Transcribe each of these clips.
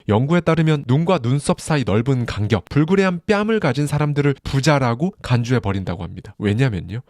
연구에 따르면 눈과 눈썹 사이 넓은 간격, 불그레한 뺨을 가진 사람들을 부자라고 간주해버린다고 합니다. 왜냐면요,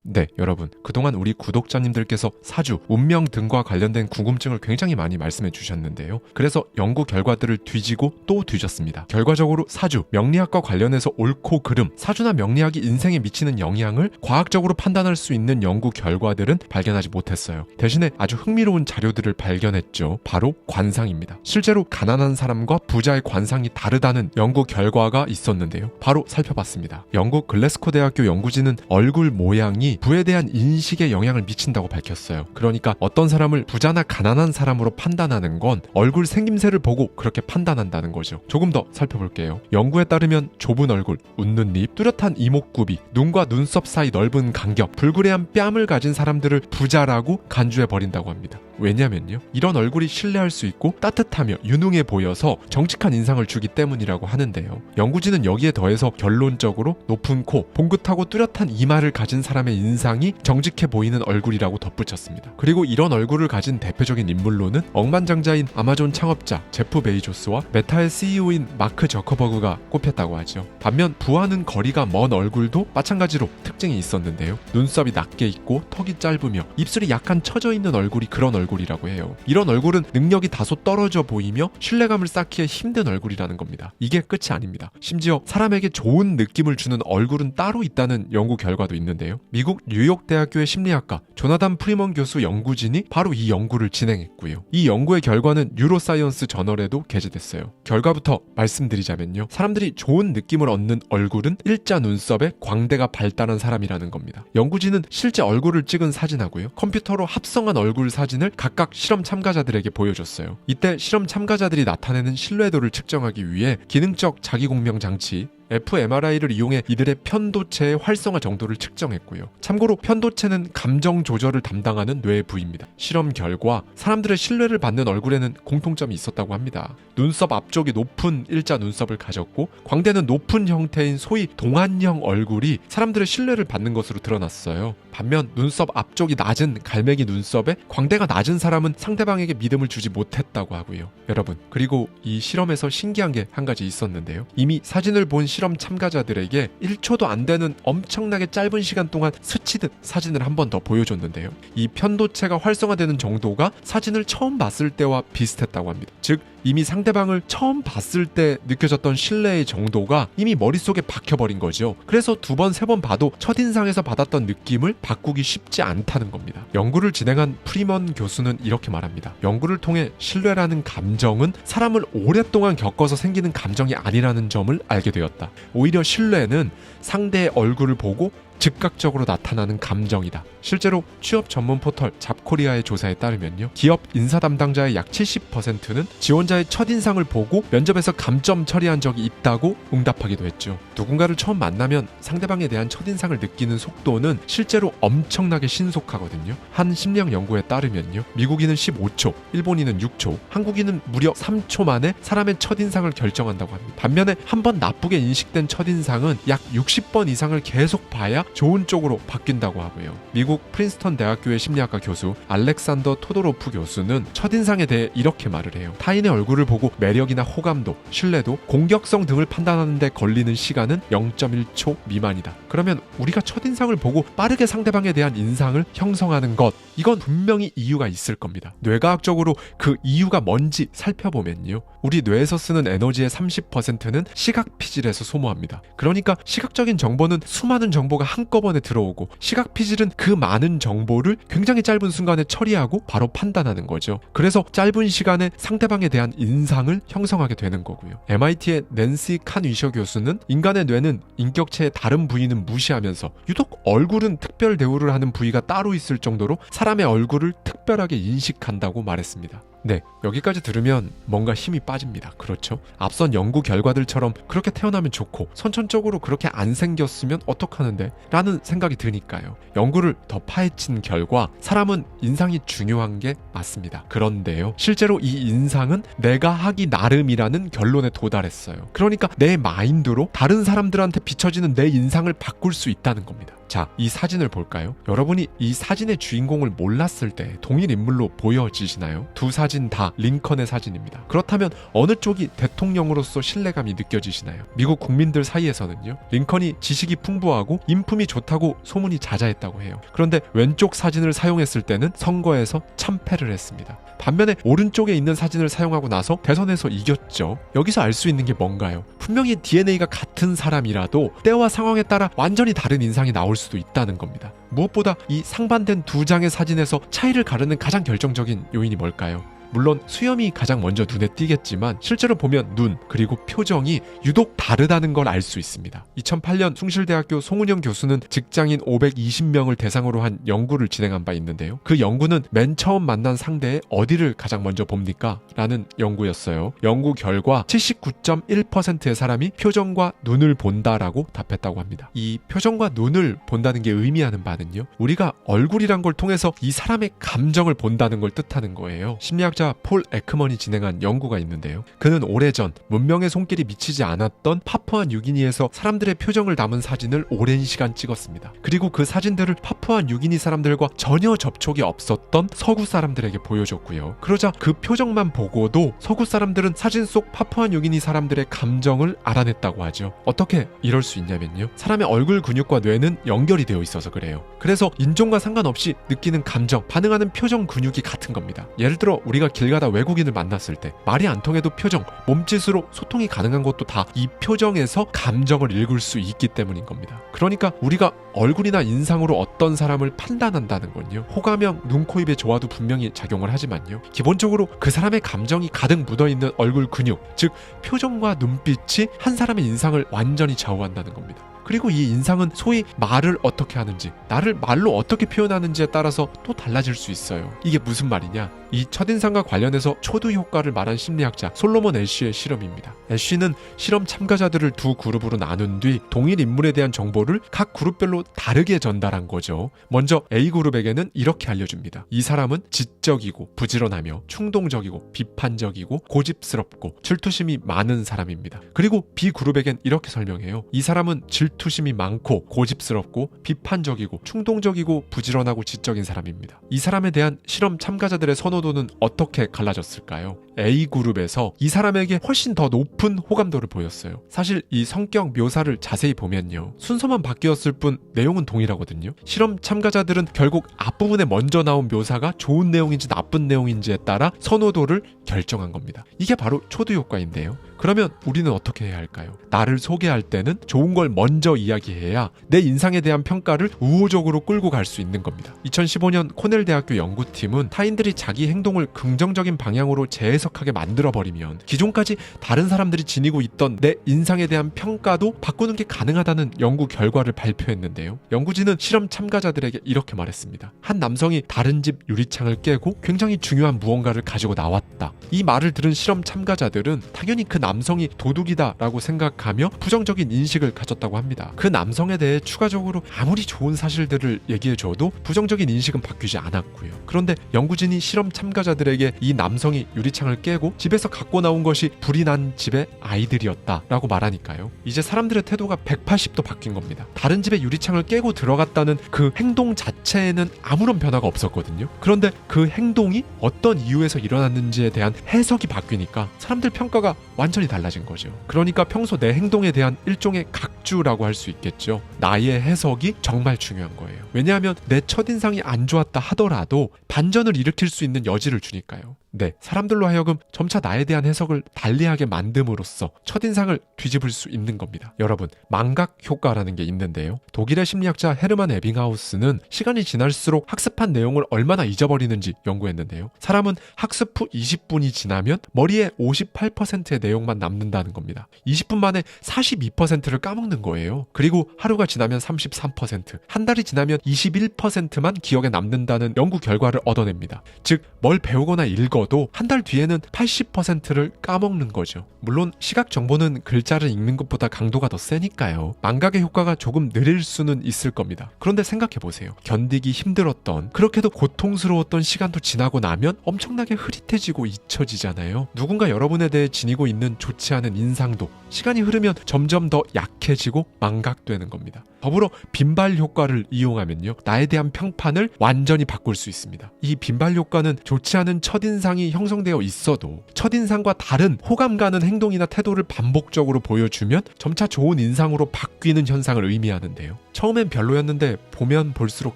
네, 여러분, 그동안 우리 구독자님들께서 사주, 운명 등과 관련된 궁금증을 굉장히 많이 말씀해 주셨는데요. 그래서 연구 결과들을 뒤지고 또 뒤졌습니다. 결과적으로 사주, 명리학과 관련해서 옳고 그름, 사주나 명리학이 인생에 미치는 영향을 과학적으로 판단할 수 있는 연구 결과들은 발견하지 못했어요. 대신에 아주 흥미로운 자료들을 발견했죠. 바로 관상입니다. 실제로 가난한 사람과 부자의 관상이 다르다는 연구 결과가 있었는데요. 바로 살펴봤습니다. 영국 글래스코 대학교 연구진은 얼굴 모양이 부에 대한 인식에 영향을 미친다고 밝혔어요. 그러니까 어떤 사람을 부자나 가난한 사람으로 판단하는 건 얼굴 생김새를 보고 그렇게 판단한다는 거죠. 조금 더 살펴볼게요. 연구에 따르면 좁은 얼굴, 웃는 입, 뚜렷한 이목구비, 눈과 눈썹 사이 넓은 간격, 불그레한 뺨을 가진 사람들을 부자라고 간주해버린다고 합니다. 왜냐면요, 이런 얼굴이 신뢰할 수 있고 따뜻하며 유능해 보여서 정직한 인상을 주기 때문이라고 하는데요. 연구진은 여기에 더해서 결론적으로 높은 코, 봉긋하고 뚜렷한 이마를 가진 사람의 인상이 정직해 보이는 얼굴이라고 덧붙였습니다. 그리고 이런 얼굴을 가진 대표적인 인물로는 억만장자인 아마존 창업자 제프 베이조스와 메타의 CEO인 마크 저커버그가 꼽혔다고 하죠. 반면 부와는 거리가 먼 얼굴도 마찬가지로 특징이 있었는데요. 눈썹이 낮게 있고 턱이 짧으며 입술이 약간 처져 있는 얼굴이 그런 얼굴이라고 해요. 이런 얼굴은 능력이 다소 떨어져 보이며 신뢰감을 쌓기에 힘든 얼굴이라는 겁니다. 이게 끝이 아닙니다. 심지어 사람에게 좋은 느낌을 주는 얼굴은 따로 있다는 연구 결과도 있는데요. 미국 뉴욕대학교의 심리학과 조나단 프리먼 교수 연구진이 바로 이 연구를 진행했고요. 이 연구의 결과는 뉴로사이언스 저널에도 게재됐어요. 결과부터 말씀드리자면요, 사람들이 좋은 느낌을 얻는 얼굴은 일자 눈썹에 광대가 발달한 사람이라는 겁니다. 연구진은 실제 얼굴을 찍은 사진하고요, 컴퓨터로 합성한 얼굴 사진을 각각 실험 참가자들에게 보여줬어요. 이때 실험 참가자들이 나타내는 신뢰도를 측정하기 위해 기능적 자기공명 장치 fMRI를 이용해 이들의 편도체의 활성화 정도를 측정했고요. 참고로 편도체는 감정 조절을 담당하는 뇌 부위입니다. 실험 결과 사람들의 신뢰를 받는 얼굴에는 공통점이 있었다고 합니다. 눈썹 앞쪽이 높은 일자 눈썹을 가졌고 광대는 높은 형태인 소위 동안형 얼굴이 사람들의 신뢰를 받는 것으로 드러났어요. 반면 눈썹 앞쪽이 낮은 갈매기 눈썹에 광대가 낮은 사람은 상대방에게 믿음을 주지 못했다고 하고요. 여러분, 그리고 이 실험에서 신기한 게 한 가지 있었는데요. 이미 사진을 본 실험 참가자들에게 1초도 안 되는 엄청나게 짧은 시간 동안 스치듯 사진을 한 번 더 보여줬는데요. 이 편도체가 활성화되는 정도가 사진을 처음 봤을 때와 비슷했다고 합니다. 즉, 이미 상대방을 처음 봤을 때 느껴졌던 신뢰의 정도가 이미 머릿속에 박혀버린 거죠. 그래서 2번, 3번 봐도 첫인상에서 받았던 느낌을 바꾸기 쉽지 않다는 겁니다. 연구를 진행한 프리먼 교수는 이렇게 말합니다. 연구를 통해 신뢰라는 감정은 사람을 오랫동안 겪어서 생기는 감정이 아니라는 점을 알게 되었다. 오히려 신뢰는 상대의 얼굴을 보고 즉각적으로 나타나는 감정이다. 실제로 취업 전문 포털 잡코리아의 조사에 따르면요, 기업 인사 담당자의 약 70%는 지원자의 첫인상을 보고 면접에서 감점 처리한 적이 있다고 응답하기도 했죠. 누군가를 처음 만나면 상대방에 대한 첫인상을 느끼는 속도는 실제로 엄청나게 신속하거든요. 한 심리학 연구에 따르면요, 미국인은 15초, 일본인은 6초, 한국인은 무려 3초 만에 사람의 첫인상을 결정한다고 합니다. 반면에 한 번 나쁘게 인식된 첫인상은 약 60번 이상을 계속 봐야 좋은 쪽으로 바뀐다고 하고요. 미국 프린스턴 대학교의 심리학과 교수 알렉산더 토도로프 교수는 첫인상에 대해 이렇게 말을 해요. 타인의 얼굴을 보고 매력이나 호감도, 신뢰도, 공격성 등을 판단하는 데 걸리는 시간은 0.1초 미만이다. 그러면 우리가 첫인상을 보고 빠르게 상대방에 대한 인상을 형성하는 것, 이건 분명히 이유가 있을 겁니다. 뇌과학적으로 그 이유가 뭔지 살펴보면요, 우리 뇌에서 쓰는 에너지의 30%는 시각 피질에서 소모합니다. 그러니까 시각적인 정보는 수많은 정보가 한꺼번에 들어오고 시각 피질은 그 많은 정보를 굉장히 짧은 순간에 처리하고 바로 판단하는 거죠. 그래서 짧은 시간에 상대방에 대한 인상을 형성하게 되는 거고요. MIT의 낸시 칸위셔 교수는 인간의 뇌는 인격체의 다른 부위는 무시하면서 유독 얼굴은 특별 대우를 하는 부위가 따로 있을 정도로 사람의 얼굴을 특별하게 인식한다고 말했습니다. 네, 여기까지 들으면 뭔가 힘이 빠집니다. 그렇죠? 앞선 연구 결과들처럼 그렇게 태어나면 좋고 선천적으로 그렇게 안 생겼으면 어떡하는데? 라는 생각이 드니까요. 연구를 더 파헤친 결과 사람은 인상이 중요한 게 맞습니다. 그런데요, 실제로 이 인상은 내가 하기 나름이라는 결론에 도달했어요. 그러니까 내 마인드로 다른 사람들한테 비춰지는 내 인상을 바꿀 수 있다는 겁니다. 자, 이 사진을 볼까요? 여러분이 이 사진의 주인공을 몰랐을 때 동일 인물로 보여지시나요? 두 사진 다 링컨의 사진입니다. 그렇다면 어느 쪽이 대통령으로서 신뢰감이 느껴지시나요? 미국 국민들 사이에서는요, 링컨이 지식이 풍부하고 인품이 좋다고 소문이 자자했다고 해요. 그런데 왼쪽 사진을 사용했을 때는 선거에서 참패를 했습니다. 반면에 오른쪽에 있는 사진을 사용하고 나서 대선에서 이겼죠. 여기서 알 수 있는 게 뭔가요? 분명히 DNA가 같은 사람이라도 때와 상황에 따라 완전히 다른 인상이 나올 수도 있다는 겁니다. 무엇보다 이 상반된 두 장의 사진에서 차이를 가르는 가장 결정적인 요인이 뭘까요? 물론 수염이 가장 먼저 눈에 띄겠지만 실제로 보면 눈 그리고 표정이 유독 다르다는 걸 알 수 있습니다. 2008년 숭실대학교 송은영 교수는 직장인 520명을 대상으로 한 연구를 진행한 바 있는데요. 그 연구는 맨 처음 만난 상대의 어디를 가장 먼저 봅니까? 라는 연구였어요. 연구 결과 79.1%의 사람이 표정과 눈을 본다라고 답했다고 합니다. 이 표정과 눈을 본다는 게 의미하는 바는요, 우리가 얼굴이란 걸 통해서 이 사람의 감정을 본다는 걸 뜻하는 거예요. 심리학자 폴 에크먼이 진행한 연구가 있는데요. 그는 오래전 문명의 손길이 미치지 않았던 파푸아 뉴기니에서 사람들의 표정을 담은 사진을 오랜 시간 찍었습니다. 그리고 그 사진들을 파푸아 뉴기니 사람들과 전혀 접촉이 없었던 서구 사람들에게 보여줬고요. 그러자 그 표정만 보고도 서구 사람들은 사진 속 파푸아 뉴기니 사람들의 감정을 알아냈다고 하죠. 어떻게 이럴 수 있냐면요, 사람의 얼굴 근육과 뇌는 연결이 되어 있어서 그래요. 그래서 인종과 상관없이 느끼는 감정, 반응하는 표정 근육이 같은 겁니다. 예를 들어 우리가 길 가다 외국인을 만났을 때 말이 안 통해도 표정, 몸짓으로 소통이 가능한 것도 다 이 표정에서 감정을 읽을 수 있기 때문인 겁니다. 그러니까 우리가 얼굴이나 인상으로 어떤 사람을 판단한다는 건요, 호감형, 눈, 코, 입의 조화도 분명히 작용을 하지만요, 기본적으로 그 사람의 감정이 가득 묻어있는 얼굴 근육, 즉 표정과 눈빛이 한 사람의 인상을 완전히 좌우한다는 겁니다. 그리고 이 인상은 소위 말을 어떻게 하는지, 나를 말로 어떻게 표현하는지에 따라서 또 달라질 수 있어요. 이게 무슨 말이냐? 이 첫인상과 관련해서 초두 효과를 말한 심리학자 솔로몬 애쉬의 실험입니다. 애쉬는 실험 참가자들을 두 그룹으로 나눈 뒤 동일 인물에 대한 정보를 각 그룹별로 다르게 전달한 거죠. 먼저 A그룹에게는 이렇게 알려줍니다. 이 사람은 지적이고 부지런하며 충동적이고 비판적이고 고집스럽고 질투심이 많은 사람입니다. 그리고 B그룹에겐 이렇게 설명해요. 이 사람은 질투심이 많고 고집스럽고 비판적이고 충동적이고 부지런하고 지적인 사람입니다. 이 사람에 대한 실험 참가자들의 선호도는 어떻게 갈라졌을까요? A그룹에서 이 사람에게 훨씬 더 높은 호감도를 보였어요. 사실 이 성격 묘사를 자세히 보면요, 순서만 바뀌었을 뿐 내용은 동일하거든요. 실험 참가자들은 결국 앞부분에 먼저 나온 묘사가 좋은 내용인지 나쁜 내용인지에 따라 선호도를 결정한 겁니다. 이게 바로 초두 효과인데요. 그러면 우리는 어떻게 해야 할까요? 나를 소개할 때는 좋은 걸 먼저 이야기해야 내 인상에 대한 평가를 우호적으로 끌고 갈 수 있는 겁니다. 2015년 코넬 대학교 연구팀은 타인들이 자기 행동을 긍정적인 방향으로 재해석하게 만들어버리면 기존까지 다른 사람들이 지니고 있던 내 인상에 대한 평가도 바꾸는 게 가능하다는 연구 결과를 발표했는데요. 연구진은 실험 참가자들에게 이렇게 말했습니다. 한 남성이 다른 집 유리창을 깨고 굉장히 중요한 무언가를 가지고 나왔다. 이 말을 들은 실험 참가자들은 당연히 그 남성이 도둑이다라고 생각하며 부정적인 인식을 가졌다고 합니다. 그 남성에 대해 추가적으로 아무리 좋은 사실들을 얘기해줘도 부정적인 인식은 바뀌지 않았고요. 그런데 연구진이 실험 참가자들에게 이 남성이 유리창을 깨고 집에서 갖고 나온 것이 불이 난 집의 아이들이었다라고 말하니까요, 이제 사람들의 태도가 180도 바뀐 겁니다. 다른 집의 유리창을 깨고 들어갔다는 그 행동 자체에는 아무런 변화가 없었거든요. 그런데 그 행동이 어떤 이유에서 일어났는지에 대한 해석이 바뀌니까 사람들 평가가 완전히 달라진 거죠. 그러니까 평소 내 행동에 대한 일종의 각주라고 할 수 있겠죠. 나의 해석이 정말 중요한 거예요. 왜냐하면 내 첫인상이 안 좋았다 하더라도 반전을 일으킬 수 있는 여지를 주니까요. 네, 사람들로 하여금 점차 나에 대한 해석을 달리하게 만듦으로써 첫인상을 뒤집을 수 있는 겁니다. 여러분, 망각 효과라는 게 있는데요. 독일의 심리학자 헤르만 에빙하우스는 시간이 지날수록 학습한 내용을 얼마나 잊어버리는지 연구했는데요. 사람은 학습 후 20분이 지나면 머리에 58%의 내용만 남는다는 겁니다. 20분 만에 42%를 까먹는 거예요. 그리고 하루가 지나면 33%, 한 달이 지나면 21%만 기억에 남는다는 연구 결과를 얻어냅니다. 즉, 뭘 배우거나 읽어도 한 달 뒤에는 80%를 까먹는 거죠. 물론 시각 정보는 글자를 읽는 것보다 강도가 더 세니까요, 망각의 효과가 조금 느릴 수는 있을 겁니다. 그런데 생각해보세요. 견디기 힘들었던, 그렇게도 고통스러웠던 시간도 지나고 나면 엄청나게 흐릿해지고 잊혀지잖아요. 누군가 여러분에 대해 지니고 있는 좋지 않은 인상도 시간이 흐르면 점점 더 약해지고 지나치고 망각되는 겁니다. 더불어 빈발 효과를 이용하면요, 나에 대한 평판을 완전히 바꿀 수 있습니다. 이 빈발 효과는 좋지 않은 첫인상이 형성되어 있어도 첫인상과 다른 호감 가는 행동이나 태도를 반복적으로 보여주면 점차 좋은 인상으로 바뀌는 현상을 의미하는데요. 처음엔 별로였는데 보면 볼수록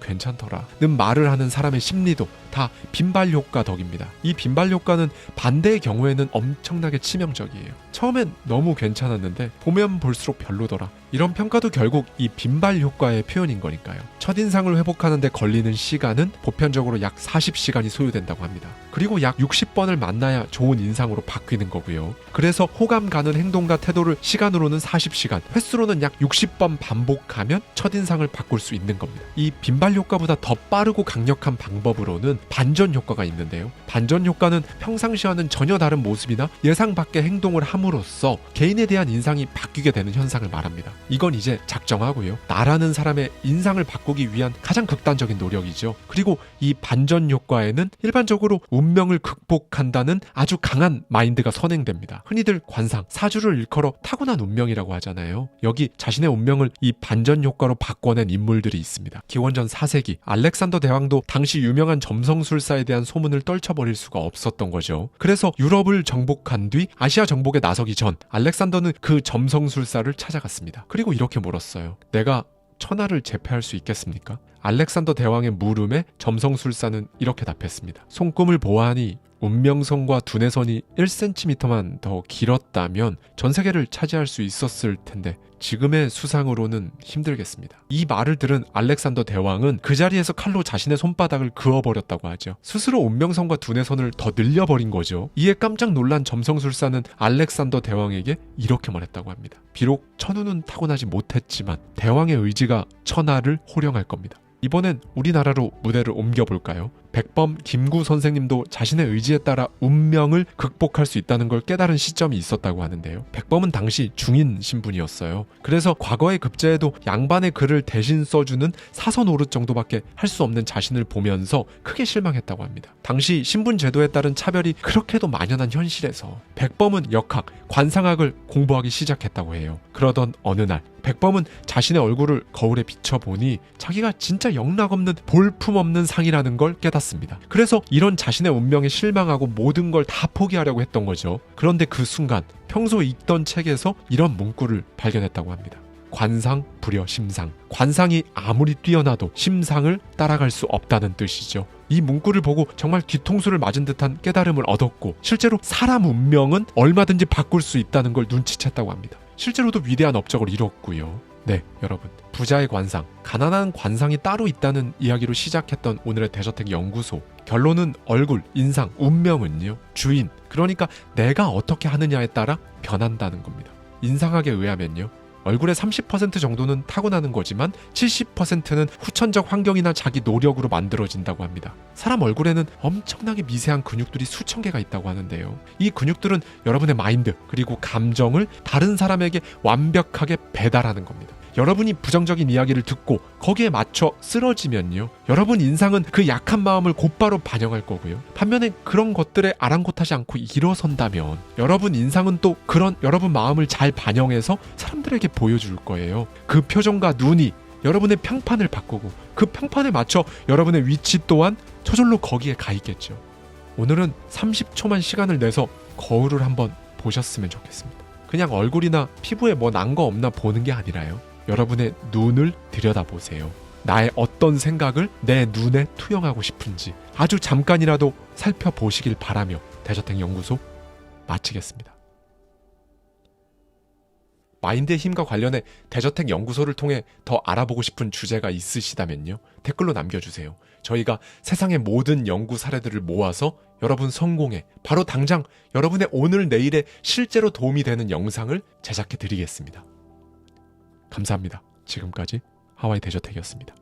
괜찮더라 는 말을 하는 사람의 심리도 다 빈발 효과 덕입니다. 이 빈발 효과는 반대의 경우에는 엄청나게 치명적이에요. 처음엔 너무 괜찮았는데 보면 볼수록 별로더라, 이런 평가도 결국 이 빈발 효과의 표현인 거니까요. 첫인상을 회복하는데 걸리는 시간은 보편적으로 약 40시간이 소요된다고 합니다. 그리고 약 60번을 만나야 좋은 인상으로 바뀌는 거고요. 그래서 호감 가는 행동과 태도를 시간으로는 40시간, 횟수로는 약 60번 반복하면 첫인상을 바꿀 수 있는 겁니다. 이 빈발 효과보다 더 빠르고 강력한 방법으로는 반전 효과가 있는데요. 반전 효과는 평상시와는 전혀 다른 모습이나 예상 밖의 행동을 함으로써 개인에 대한 인상이 바뀌게 되는 현상을 말합니다. 이건 이제 작정하고요, 나라는 사람의 인상을 바꾸기 위한 가장 극단적인 노력이죠. 그리고 이 반전 효과에는 일반적으로 운명을 극복한다는 아주 강한 마인드가 선행됩니다. 흔히들 관상, 사주를 일컬어 타고난 운명이라고 하잖아요. 여기 자신의 운명을 이 반전 효과로 바꿔낸 인물들이 있습니다. 기원전 4세기 알렉산더 대왕도 당시 유명한 점성술사에 대한 소문을 떨쳐버릴 수가 없었던 거죠. 그래서 유럽을 정복한 뒤 아시아 정복에 나서기 전 알렉산더는 그 점성술사를 찾아갔습니다. 그리고 이렇게 물었어요. 내가 천하를 제패할 수 있겠습니까? 알렉산더 대왕의 물음에 점성술사는 이렇게 답했습니다. 손금을 보아하니 운명선과 두뇌선이 1cm만 더 길었다면 전 세계를 차지할 수 있었을 텐데 지금의 수상으로는 힘들겠습니다. 이 말을 들은 알렉산더 대왕은 그 자리에서 칼로 자신의 손바닥을 그어버렸다고 하죠. 스스로 운명선과 두뇌선을 더 늘려버린 거죠. 이에 깜짝 놀란 점성술사는 알렉산더 대왕에게 이렇게 말했다고 합니다. 비록 천우는 타고나지 못했지만 대왕의 의지가 천하를 호령할 겁니다. 이번엔 우리나라로 무대를 옮겨볼까요? 백범 김구 선생님도 자신의 의지에 따라 운명을 극복할 수 있다는 걸 깨달은 시점이 있었다고 하는데요. 백범은 당시 중인 신분이었어요. 그래서 과거의 급제에도 양반의 글을 대신 써주는 사서 노릇 정도밖에 할 수 없는 자신을 보면서 크게 실망했다고 합니다. 당시 신분 제도에 따른 차별이 그렇게도 만연한 현실에서 백범은 역학, 관상학을 공부하기 시작했다고 해요. 그러던 어느 날 백범은 자신의 얼굴을 거울에 비춰보니 자기가 진짜 영락없는 볼품없는 상이라는 걸 깨닫습니다. 그래서 이런 자신의 운명에 실망하고 모든 걸 다 포기하려고 했던 거죠. 그런데 그 순간 평소 읽던 책에서 이런 문구를 발견했다고 합니다. 관상 불여 심상. 관상이 아무리 뛰어나도 심상을 따라갈 수 없다는 뜻이죠. 이 문구를 보고 정말 뒤통수를 맞은 듯한 깨달음을 얻었고 실제로 사람 운명은 얼마든지 바꿀 수 있다는 걸 눈치챘다고 합니다. 실제로도 위대한 업적을 이뤘고요. 네, 여러분. 부자의 관상, 가난한 관상이 따로 있다는 이야기로 시작했던 오늘의 대저택 연구소. 결론은 얼굴, 인상, 운명은요, 주인, 그러니까 내가 어떻게 하느냐에 따라 변한다는 겁니다. 인상학에 의하면요, 얼굴의 30% 정도는 타고나는 거지만 70%는 후천적 환경이나 자기 노력으로 만들어진다고 합니다. 사람 얼굴에는 엄청나게 미세한 근육들이 수천 개가 있다고 하는데요. 이 근육들은 여러분의 마인드 그리고 감정을 다른 사람에게 완벽하게 배달하는 겁니다. 여러분이 부정적인 이야기를 듣고 거기에 맞춰 쓰러지면요, 여러분 인상은 그 약한 마음을 곧바로 반영할 거고요. 반면에 그런 것들에 아랑곳하지 않고 일어선다면 여러분 인상은 또 그런 여러분 마음을 잘 반영해서 사람들에게 보여줄 거예요. 그 표정과 눈이 여러분의 평판을 바꾸고 그 평판에 맞춰 여러분의 위치 또한 저절로 거기에 가 있겠죠. 오늘은 30초만 시간을 내서 거울을 한번 보셨으면 좋겠습니다. 그냥 얼굴이나 피부에 뭐 난 거 없나 보는 게 아니라요, 여러분의 눈을 들여다보세요. 나의 어떤 생각을 내 눈에 투영하고 싶은지 아주 잠깐이라도 살펴보시길 바라며 대저택 연구소 마치겠습니다. 마인드의 힘과 관련해 대저택 연구소를 통해 더 알아보고 싶은 주제가 있으시다면요, 댓글로 남겨주세요. 저희가 세상의 모든 연구 사례들을 모아서 여러분 성공에 바로 당장 여러분의 오늘 내일에 실제로 도움이 되는 영상을 제작해 드리겠습니다. 감사합니다. 지금까지 하와이 대저택이었습니다.